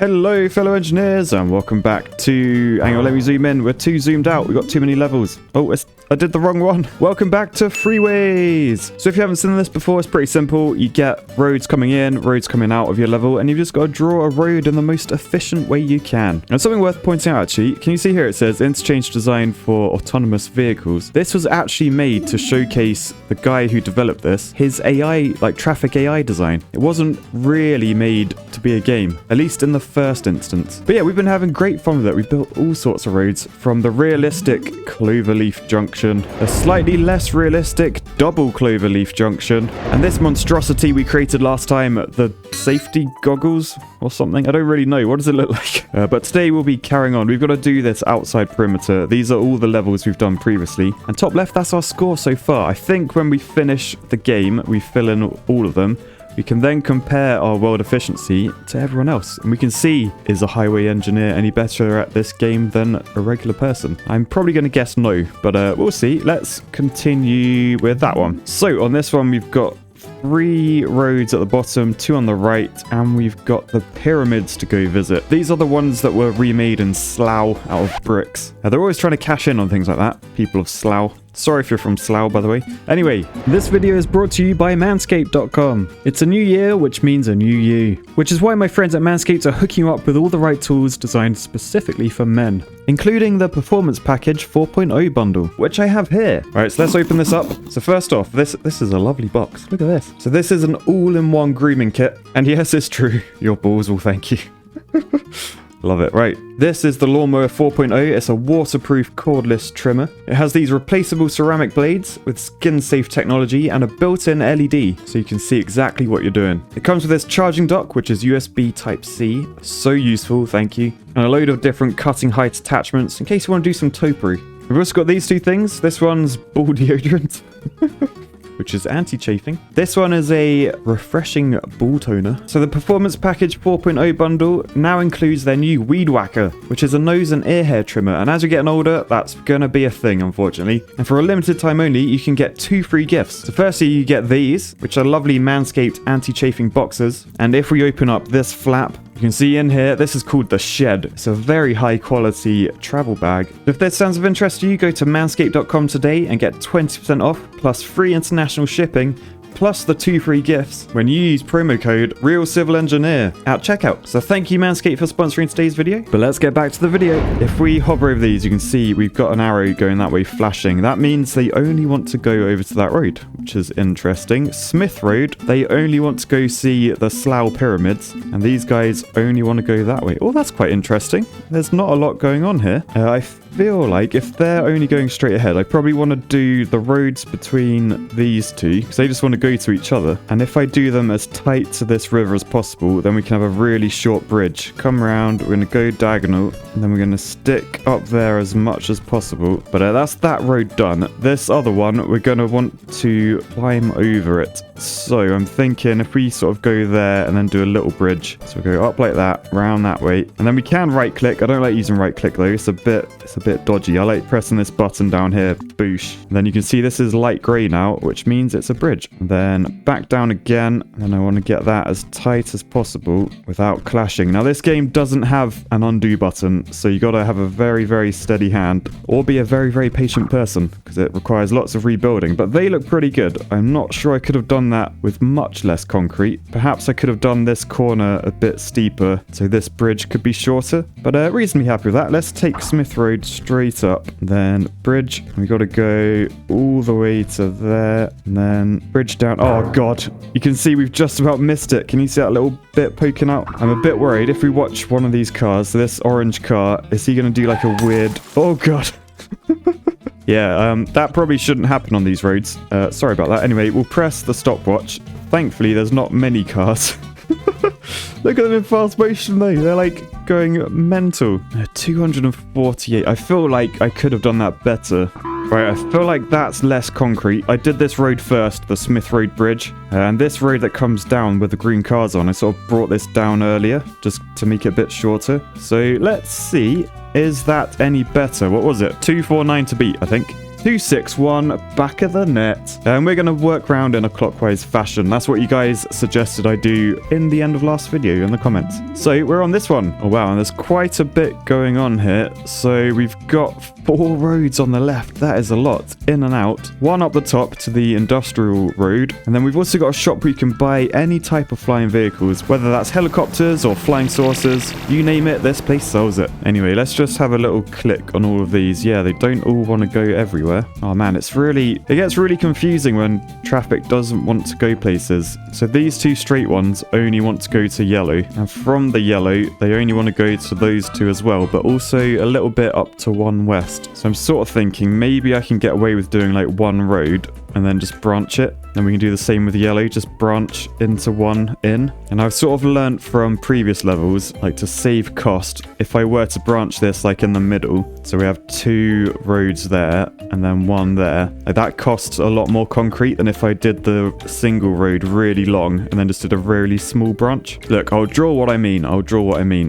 Hello fellow engineers and welcome back to, hang on, let me zoom in, we're too zoomed out, we've got too many levels. Oh, I did the wrong one. Welcome back to Freeways. So if you haven't seen this before, it's pretty simple. You get roads coming in, roads coming out of your level, and you've just got to draw a road in the most efficient way you can. And something worth pointing out actually, can you see here it says interchange design for autonomous vehicles. This was actually made to showcase the guy who developed this, his AI, like traffic AI design. It wasn't really made to be a game, at least in the first instance. But yeah, we've been having great fun with it. We've built all sorts of roads, from the realistic cloverleaf junction, a slightly less realistic double cloverleaf junction, and this monstrosity we created last time, the safety goggles or something. I don't really know. What does it look like? But today we'll be carrying on. We've got to do this outside perimeter. These are all the levels we've done previously. And top left, that's our score so far. I think when we finish the game, we fill in all of them. We can then compare our world efficiency to everyone else. And we can see, is a highway engineer any better at this game than a regular person? I'm probably going to guess no, but we'll see. Let's continue with that one. So on this one, we've got 3 roads at the bottom, 2 on the right, and we've got the pyramids to go visit. These are the ones that were remade in Slough out of bricks. They're always trying to cash in on things like that, people of Slough. Sorry if you're from Slough, by the way. Anyway, this video is brought to you by Manscaped.com. It's a new year, which means a new you. Which is why my friends at Manscaped are hooking you up with all the right tools designed specifically for men, including the Performance Package 4.0 bundle, which I have here. All right, so let's open this up. So first off, this is a lovely box. Look at this. So this is an all-in-one grooming kit. And yes, it's true. Your balls will thank you. Love it. Right, this is the Lawnmower 4.0. It's a waterproof cordless trimmer. It has these replaceable ceramic blades with skin-safe technology and a built-in LED, so you can see exactly what you're doing. It comes with this charging dock, which is USB Type-C. So useful, thank you. And a load of different cutting height attachments in case you want to do some topiary. We've also got these 2 things. This one's ball deodorant. Which is anti-chafing. This one is a refreshing ball toner. So the Performance Package 4.0 bundle now includes their new Weed Whacker, which is a nose and ear hair trimmer. And as you're getting older, that's gonna be a thing, unfortunately. And for a limited time only, you can get 2 free gifts. So firstly, you get these, which are lovely Manscaped anti-chafing boxers. And if we open up this flap, you can see in here, this is called the Shed. It's a very high quality travel bag. If this sounds of interest to you, go to manscaped.com today and get 20% off plus free international shipping, plus the 2 free gifts when you use promo code RealCivilEngineer at checkout. So thank you Manscaped for sponsoring today's video. But let's get back to the video. If we hover over these, you can see we've got an arrow going that way flashing. That means they only want to go over to that road, which is interesting. Smith Road, they only want to go see the Slough Pyramids, and these guys only want to go that way. Oh, that's quite interesting. There's not a lot going on here. I feel like if they're only going straight ahead, I probably want to do the roads between these 2 because they just want to go to each other. And if I do them as tight to this river as possible, then we can have a really short bridge. Come around, we're going to go diagonal, and then we're going to stick up there as much as possible. But that's that road done. This other one, we're going to want to climb over it. So I'm thinking if we sort of go there and then do a little bridge. So we go up like that, round that way. And then we can right click. I don't like using right click though. It's a bit dodgy. I like pressing this button down here. Boosh. And then you can see this is light grey now, which means it's a bridge. And then back down again. And I want to get that as tight as possible without clashing. Now this game doesn't have an undo button, so you got to have a very, very steady hand or be a very, very patient person because it requires lots of rebuilding. But they look pretty good. I'm not sure I could have done that with much less concrete. Perhaps I could have done this corner a bit steeper so this bridge could be shorter, but reasonably happy with that. Let's take Smith Road straight up, then bridge. We got to go all the way to there, and then bridge down. Oh god, you can see we've just about missed it. Can you see that little bit poking out? I'm a bit worried if we watch one of these cars, this orange car, is he going to do like a weird... Oh god. Yeah, that probably shouldn't happen on these roads. Sorry about that. Anyway, we'll press the stopwatch. Thankfully, there's not many cars. Look at them in fast motion, though. They're, like, going mental. 248. I feel like I could have done that better. Right, I feel like that's less concrete. I did this road first, the Smith Road Bridge. And this road that comes down with the green cars on, I sort of brought this down earlier, just to make it a bit shorter. So, let's see. Is that any better? What was it? 249 to beat, I think. 261, back of the net. And we're going to work round in a clockwise fashion. That's what you guys suggested I do in the end of last video in the comments. So we're on this one. Oh wow, and there's quite a bit going on here. So we've got 4 roads on the left. That is a lot. In and out. One up the top to the industrial road. And then we've also got a shop where you can buy any type of flying vehicles, whether that's helicopters or flying saucers. You name it, this place sells it. Anyway, let's just have a little click on all of these. Yeah, they don't all want to go everywhere. Oh man, it gets really confusing when traffic doesn't want to go places. So these 2 straight ones only want to go to yellow. And from the yellow, they only want to go to those 2 as well, but also a little bit up to 1 west. So I'm sort of thinking maybe I can get away with doing like 1 road and then just branch it. And we can do the same with yellow, just branch into 1 in. And I've sort of learnt from previous levels, like to save cost, if I were to branch this like in the middle, so we have 2 roads there and then 1 there, like that costs a lot more concrete than if I did the single road really long and then just did a really small branch. Look, I'll draw what I mean.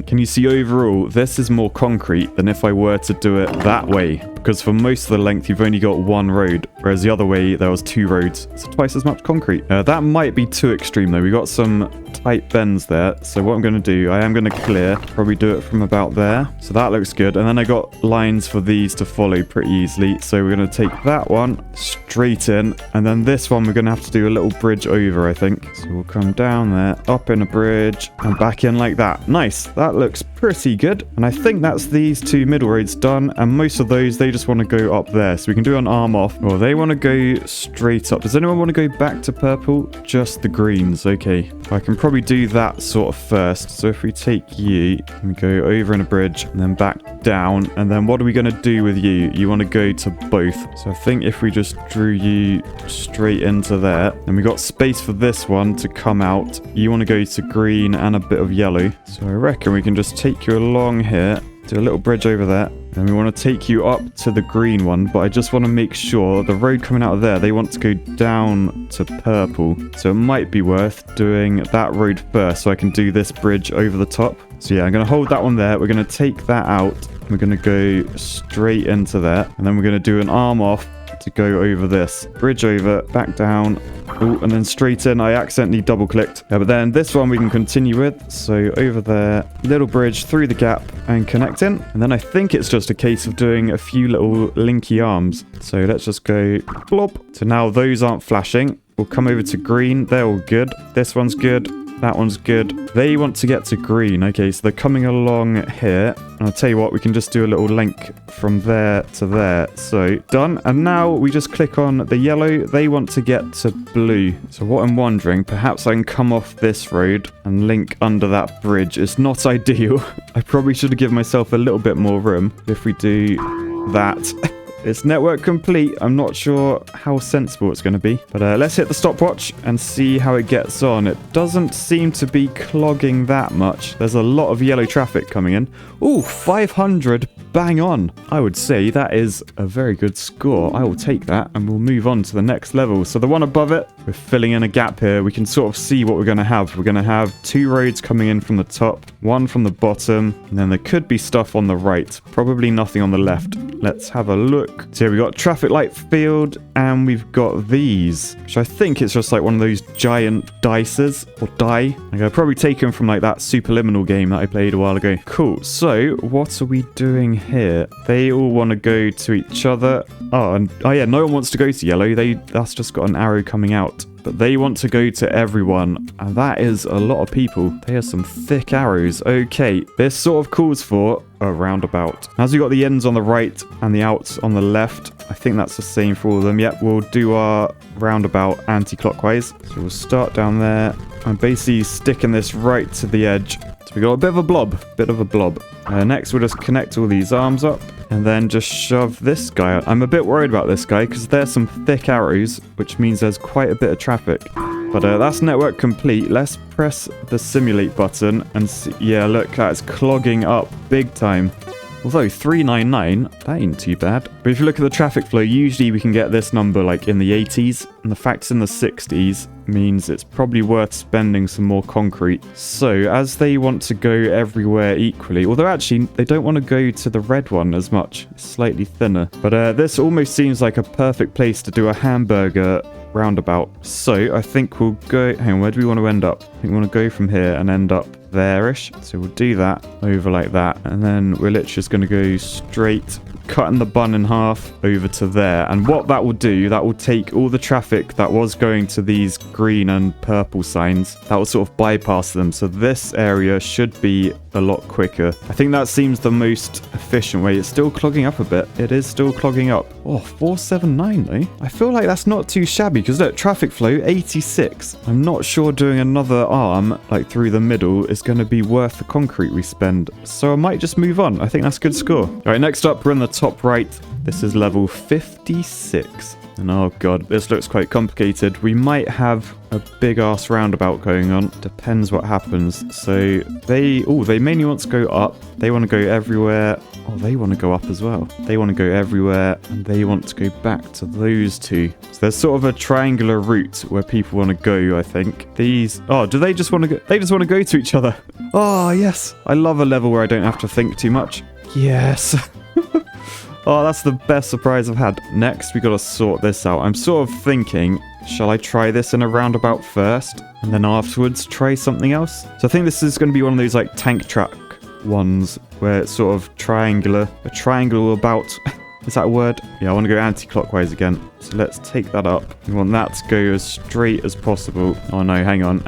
Can you see overall, this is more concrete than if I were to do it that way? Because for most of the length, you've only got 1 road, whereas the other way, there was 2 roads. So twice as much concrete. That might be too extreme, though. We got some tight bends there. So what I'm going to do, I am going to clear. Probably do it from about there. So that looks good. And then I got lines for these to follow pretty easily. So we're going to take that one straight in. And then this one, we're going to have to do a little bridge over, I think. So we'll come down there, up in a bridge, and back in like that. Nice. That looks pretty good. And I think that's these 2 middle roads done. And most of those, they just want to go up there. So we can do an arm off. Or they want to go straight up. Does anyone want to go back to purple? Just the greens. Okay. I can probably do that sort of first. So if we take you and go over in a bridge and then back down. And then what are we going to do with you? You want to go to both. So I think if we just drew you straight into there, and we got space for this one to come out. You want to go to green and a bit of yellow. So I reckon we can just take you along here. Do a little bridge over there. Then we want to take you up to the green one, but I just want to make sure the road coming out of there, they want to go down to purple. So it might be worth doing that road first so I can do this bridge over the top. So yeah, I'm going to hold that one there. We're going to take that out. We're going to go straight into there. And then we're going to do an arm off to go over this. Bridge over, back down. Oh, and then straight in. I accidentally double clicked. Yeah, but then this one we can continue with. So over there, little bridge through the gap and connect in. And then I think it's just a case of doing a few little linky arms. So let's just go blob. So now those aren't flashing. We'll come over to green. They're all good. This one's good. That one's good. They want to get to green. Okay, so they're coming along here. And I'll tell you what, we can just do a little link from there to there. So, done. And now we just click on the yellow. They want to get to blue. So what I'm wondering, perhaps I can come off this road and link under that bridge. It's not ideal. I probably should have given myself a little bit more room. If we do that... It's network complete. I'm not sure how sensible it's going to be. But let's hit the stopwatch and see how it gets on. It doesn't seem to be clogging that much. There's a lot of yellow traffic coming in. Ooh, 500. Bang on. I would say that is a very good score. I will take that and we'll move on to the next level. So the one above it, we're filling in a gap here. We can sort of see what we're going to have. We're going to have 2 roads coming in from the top, 1 from the bottom, and then there could be stuff on the right. Probably nothing on the left. Let's have a look. So here we got traffic light field and we've got these, which I think it's just like one of those giant dices or die. Like I've probably taken from like that Superliminal game that I played a while ago. Cool. So what are we doing here? They all want to go to each other. Oh yeah, no one wants to go to yellow. That's just got an arrow coming out. But they want to go to everyone, and that is a lot of people. They are some thick arrows. Okay, this sort of calls for a roundabout. As we got the ends on the right and the outs on the left, I think that's the same for all of them. Yep, we'll do our roundabout anti-clockwise. So we'll start down there. I'm basically sticking this right to the edge. So we got a bit of a blob. Next, we'll just connect all these arms up and then just shove this guy out. I'm a bit worried about this guy because there's some thick arrows, which means there's quite a bit of traffic. But that's network complete. Let's press the simulate button and see. Yeah, look, that's clogging up big time. Although 399, that ain't too bad. But if you look at the traffic flow, usually we can get this number like in the 80s. And the fact it's in the 60s means it's probably worth spending some more concrete. So as they want to go everywhere equally, although actually they don't want to go to the red one as much, it's slightly thinner. But this almost seems like a perfect place to do a hamburger roundabout. So I think we'll go, hang on, where do we want to end up? I think we want to go from here and end up there-ish. So we'll do that over like that, and then we're literally just going to go straight, cutting the bun in half over to there. And what that will do, that will take all the traffic that was going to these green and purple signs, that will sort of bypass them. So this area should be a lot quicker. I think that seems the most efficient way. It's still clogging up a bit. It is still clogging up. Oh, 479 though. I feel like that's not too shabby, because look, traffic flow 86. I'm not sure doing another arm like through the middle is going to be worth the concrete we spend. So I might just move on. I think that's a good score. All right, next up, we're in the top right. This is level 56. And oh god, this looks quite complicated. We might have a big ass roundabout going on. Depends what happens. So they mainly want to go up. They want to go everywhere. Oh, they want to go up as well. They want to go everywhere, and they want to go back to those two. So there's sort of a triangular route where people want to go, I think. These, oh, do they just want to go? They just want to go to each other. Oh, yes. I love a level where I don't have to think too much. Yes. Oh, that's the best surprise I've had. Next, we got to sort this out. I'm sort of thinking, shall I try this in a roundabout first, and then afterwards try something else? So I think this is going to be one of those like tank track ones where it's sort of triangular. A triangle about... Is that a word? Yeah, I want to go anti-clockwise again. So let's take that up. We want that to go as straight as possible. Oh no, hang on.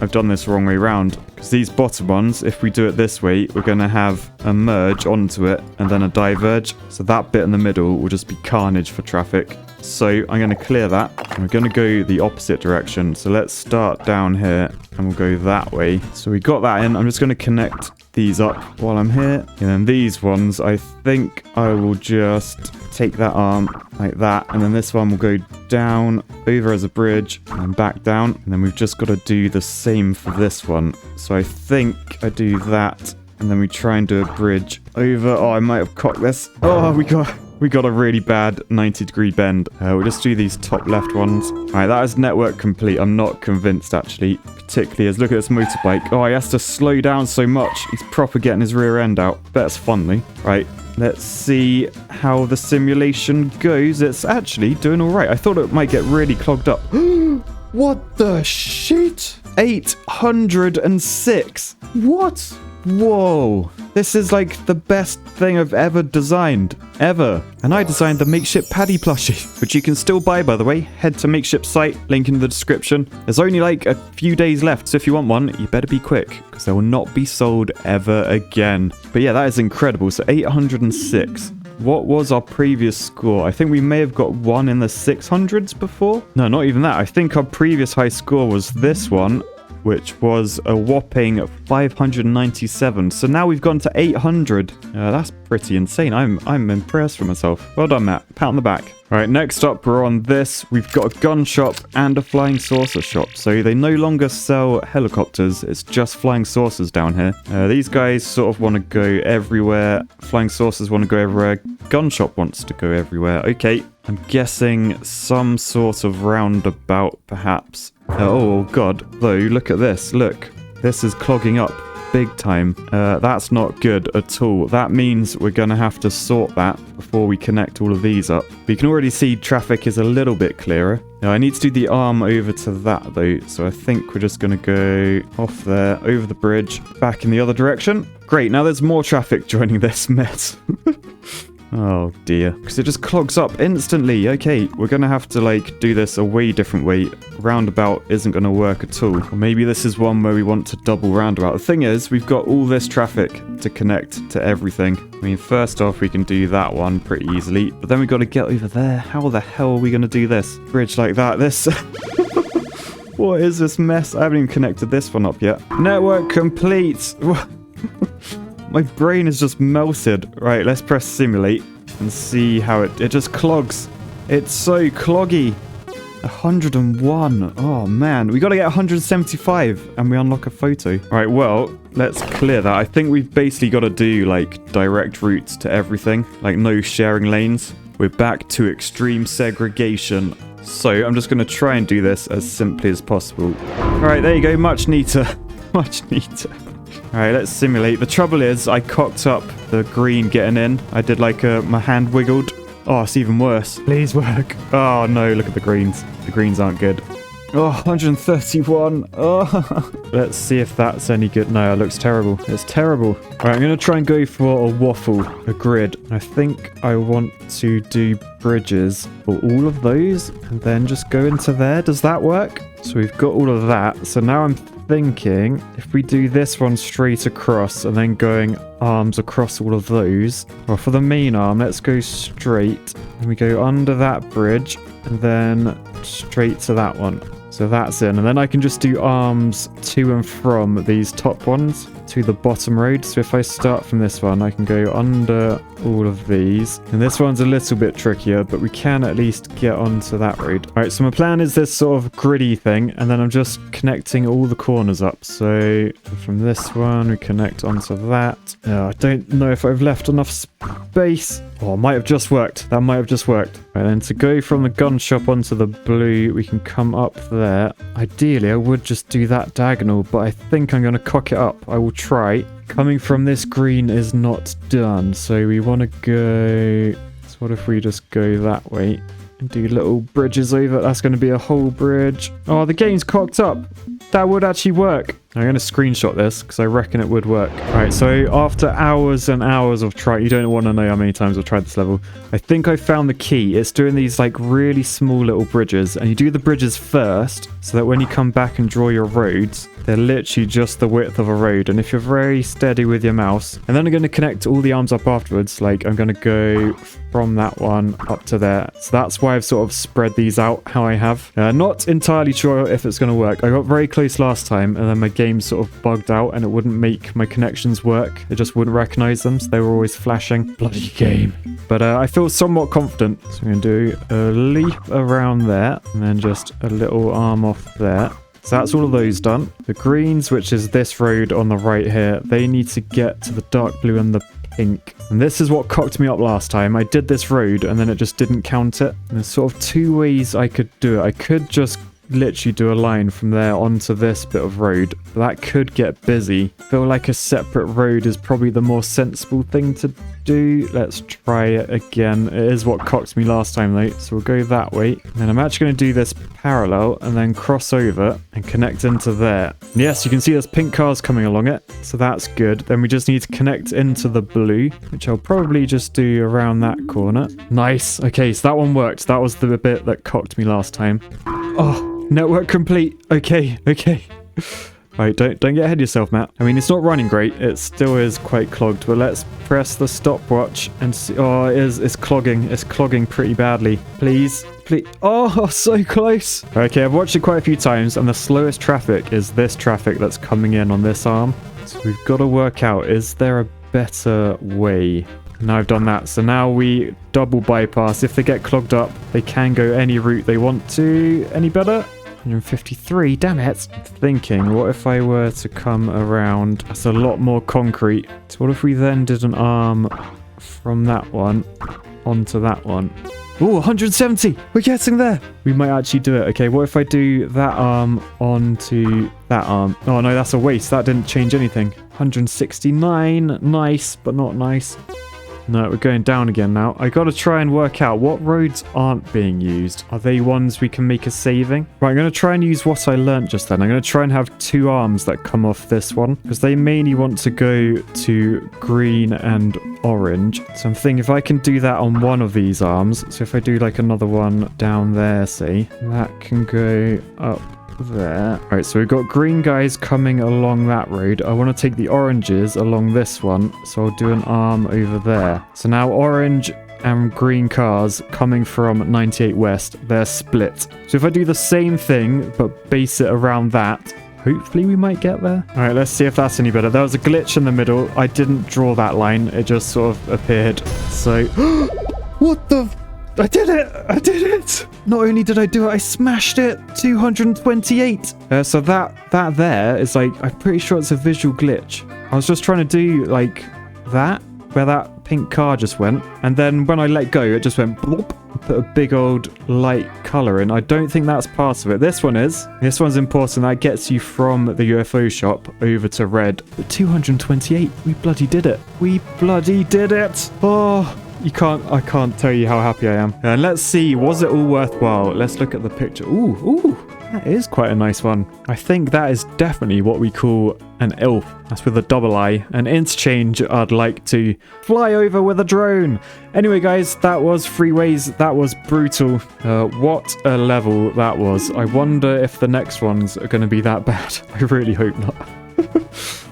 I've done this the wrong way round. Because these bottom ones, if we do it this way, we're going to have a merge onto it and then a diverge. So that bit in the middle will just be carnage for traffic. So I'm going to clear that. And we're going to go the opposite direction. So let's start down here and we'll go that way. So we got that in. I'm just going to connect these up while I'm here. And then these ones, I think I will just take that arm like that. And then this one will go down over as a bridge and back down. And then we've just got to do the same for this one. So I think I do that. And then we try and do a bridge over. Oh, I might have cocked this. Oh, we got a really bad 90-degree bend. We'll just do these top left ones. All right, that is network complete. I'm not convinced, actually. Particularly as, look at this motorbike. Oh, he has to slow down so much. He's proper getting his rear end out. Bet it's fun, though. Right, let's see how the simulation goes. It's actually doing all right. I thought it might get really clogged up. What the shit? 806. What? Whoa. This is like the best thing I've ever designed. Ever. And I designed the makeshift paddy plushie, which you can still buy, by the way. Head to makeshift site, link in the description. There's only like a few days left, so if you want one, you better be quick, because they will not be sold ever again. But yeah, that is incredible. So 806. What was our previous score? I think we may have got one in the 600s before. No, not even that. I think our previous high score was this one, which was a whopping 597. So now we've gone to 800. That's pretty insane. I'm impressed with myself. Well done, Matt. Pat on the back. All right, next up, we're on this. We've got a gun shop and a flying saucer shop. So they no longer sell helicopters. It's just flying saucers down here. These guys sort of want to go everywhere. Flying saucers want to go everywhere. Gun shop wants to go everywhere. Okay, I'm guessing some sort of roundabout, perhaps. Oh, God. Though, look at this. Look. This is clogging up big time. That's not good at all. That means we're going to have to sort that before we connect all of these up. But you can already see traffic is a little bit clearer. Now, I need to do the arm over to that, though. So I think we're just going to go off there, over the bridge, back in the other direction. Great. Now there's more traffic joining this mess. Oh dear, because it just clogs up instantly. Okay, we're gonna have to like do this a way different way. Roundabout isn't gonna work at all. Or maybe this is one where we want to double roundabout. The thing is, we've got all this traffic to connect to everything. I mean, first off, we can do that one pretty easily, but then we've got to get over there. How the hell are we gonna do this? Bridge like that, this... What is this mess? I haven't even connected this one up yet. Network complete! My brain is just melted. Right, let's press simulate and see how it just clogs. It's so cloggy. 101. Oh, man. We got to get 175 and we unlock a photo. All right, well, let's clear that. I think we've basically got to do, like, direct routes to everything. Like, no sharing lanes. We're back to extreme segregation. So I'm just going to try and do this as simply as possible. All right, there you go. Much neater. Much neater. All right, let's simulate. The trouble is I cocked up the green getting in. I did like my hand wiggled. Oh, it's even worse. Please work. Oh, no, look at the greens. The greens aren't good. Oh, 131. Oh. Let's see if that's any good. No, it looks terrible. It's terrible. All right, I'm going to try and go for a waffle, a grid. I think I want to do bridges for all of those and then just go into there. Does that work? So we've got all of that. So now I'm thinking if we do this one straight across and then going arms across all of those. Well, for the main arm, let's go straight. And we go under that bridge and then straight to that one. So that's in. And then I can just do arms to and from these top ones to the bottom road. So if I start from this one, I can go under all of these. And this one's a little bit trickier, but we can at least get onto that road. All right, so my plan is this sort of gritty thing, and then I'm just connecting all the corners up. So from this one, we connect onto that. I don't know if I've left enough space. Oh, it might have just worked. That might have just worked. Right, then to go from the gun shop onto the blue, we can come up there. Ideally, I would just do that diagonal, but I think I'm going to cock it up. I will try. Coming from this green is not done, so we want to go... So what if we just go that way and do little bridges over? That's going to be a whole bridge. Oh, the game's cocked up. That would actually work. I'm going to screenshot this because I reckon it would work. All right, so after hours and hours of trying, you don't want to know how many times I've tried this level. I think I found the key. It's doing these like really small little bridges, and you do the bridges first so that when you come back and draw your roads, they're literally just the width of a road. And if you're very steady with your mouse, and then I'm going to connect all the arms up afterwards. Like I'm going to go from that one up to there. So that's why I've sort of spread these out how I have. Not entirely sure if it's going to work. I got very close last time, and then my game sort of bugged out and it wouldn't make my connections work. It just wouldn't recognize them, so they were always flashing. Bloody game. But I feel somewhat confident. So I'm going to do a leap around there and then just a little arm off there. So that's all of those done. The greens, which is this road on the right here, they need to get to the dark blue and the pink. And this is what cocked me up last time. I did this road and then it just didn't count it. And there's sort of two ways I could do it. I could just literally do a line from there onto this bit of road. That could get busy. I feel like a separate road is probably the more sensible thing to do. Let's try it again. It is what cocked me last time though, so we'll go that way. And then I'm actually going to do this parallel and then cross over and connect into there. And yes, you can see there's pink cars coming along it, so that's good. Then we just need to connect into the blue, which I'll probably just do around that corner. Nice. Okay, so that one worked. That was the bit that cocked me last time. Oh, network complete. Okay. Right, don't get ahead of yourself, Matt. I mean, it's not running great. It still is quite clogged, but let's press the stopwatch and see. Oh, it's clogging. It's clogging pretty badly. Please. Oh, so close. Okay, I've watched it quite a few times, and the slowest traffic is this traffic that's coming in on this arm. So we've got to work out, is there a better way? Now I've done that, so now we double bypass. If they get clogged up, they can go any route they want to. Any better? 153, damn it. I'm thinking, what if I were to come around? That's a lot more concrete. So what if we then did an arm from that one onto that one? Oh, 170! We're getting there! We might actually do it. Okay, what if I do that arm onto that arm? Oh no, that's a waste. That didn't change anything. 169. Nice, but not nice. No, we're going down again now. I gotta try and work out what roads aren't being used. Are they ones we can make a saving? Right, I'm gonna try and use what I learnt just then. I'm gonna try and have two arms that come off this one, because they mainly want to go to green and orange. So I'm thinking if I can do that on one of these arms, so if I do like another one down there, say, that can go up there. Right, so we've got green guys coming along that road. I want to take the oranges along this one, so I'll do an arm over there. So now orange and green cars coming from 98 West, they're split. So if I do the same thing but base it around that, hopefully we might get there. All right, let's see if that's any better. There was a glitch in the middle. I didn't draw that line. It just sort of appeared. So what the I did it! Not only did I do it, I smashed it. 228. So that there is like, I'm pretty sure it's a visual glitch. I was just trying to do like that, where that pink car just went, and then when I let go, it just went blop. put a big old light color in. I don't think that's part of it. This one is. This one's important. That gets you from the UFO shop over to red. But 228. We bloody did it. We bloody did it. Oh, I can't tell you how happy I am. And let's see, was it all worthwhile? Let's look at the picture. Ooh, that is quite a nice one. I think that is definitely what we call an elf. That's with a double I. An interchange I'd like to fly over with a drone. Anyway, guys, that was Freeways. That was brutal. What a level that was. I wonder if the next ones are going to be that bad. I really hope not.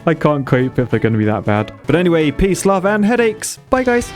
I can't cope if they're going to be that bad. But anyway, peace, love, and headaches. Bye, guys.